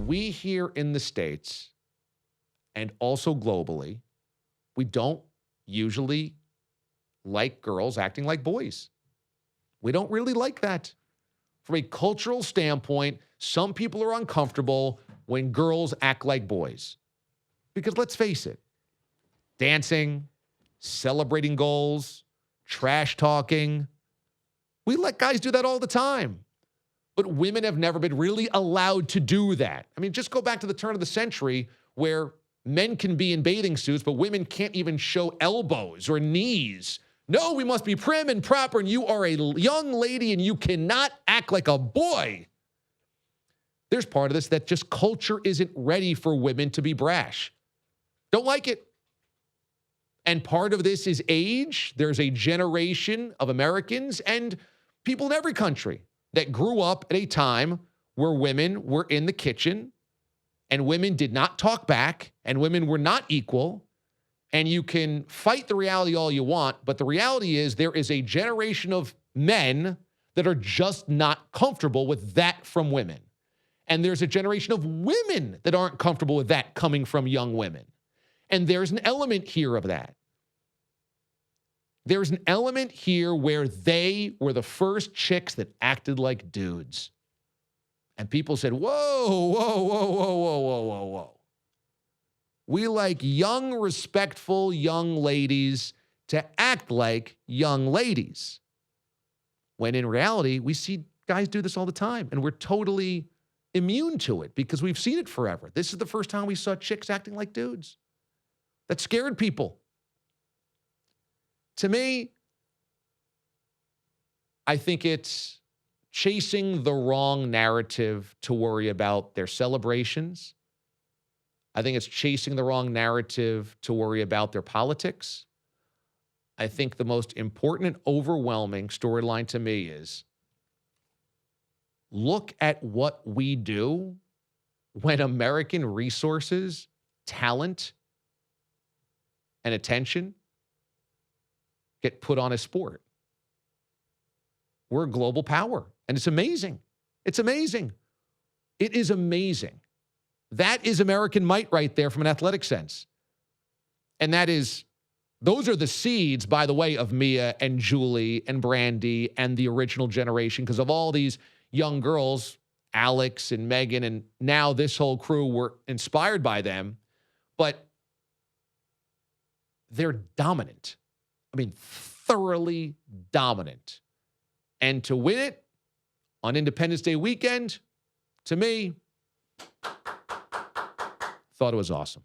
we here in the States and also globally, we don't usually like girls acting like boys. We don't really like that. From a cultural standpoint, some people are uncomfortable when girls act like boys. Because let's face it, dancing, celebrating goals, trash talking, we let guys do that all the time. But women have never been really allowed to do that. I mean, just go back to the turn of the century where men can be in bathing suits, but women can't even show elbows or knees. No, we must be prim and proper, and you are a young lady, and you cannot act like a boy. There's part of this that just culture isn't ready for women to be brash. Don't like it. And part of this is age. There's a generation of Americans and people in every country that grew up at a time where women were in the kitchen and women did not talk back and women were not equal. And you can fight the reality all you want, but the reality is there is a generation of men that are just not comfortable with that from women. And there's a generation of women that aren't comfortable with that coming from young women. And there's an element here of that. There's an element here where they were the first chicks that acted like dudes. And people said, whoa, whoa, whoa, whoa, whoa, whoa, whoa, whoa. We like young, respectful young ladies to act like young ladies. When in reality, we see guys do this all the time, and we're totally immune to it because we've seen it forever. This is the first time we saw chicks acting like dudes. That scared people. To me, I think it's chasing the wrong narrative to worry about their celebrations. I think it's chasing the wrong narrative to worry about their politics. I think the most important and overwhelming storyline to me is look at what we do when American resources, talent, and attention get put on a sport. We're a global power, and it's amazing. It's amazing. It is amazing. That is American might right there from an athletic sense. And that is, those are the seeds, by the way, of Mia and Julie and Brandy and the original generation, because of all these young girls, Alex and Megan, and now this whole crew were inspired by them. But they're dominant. I mean, thoroughly dominant. And to win it on Independence Day weekend, to me, thought it was awesome.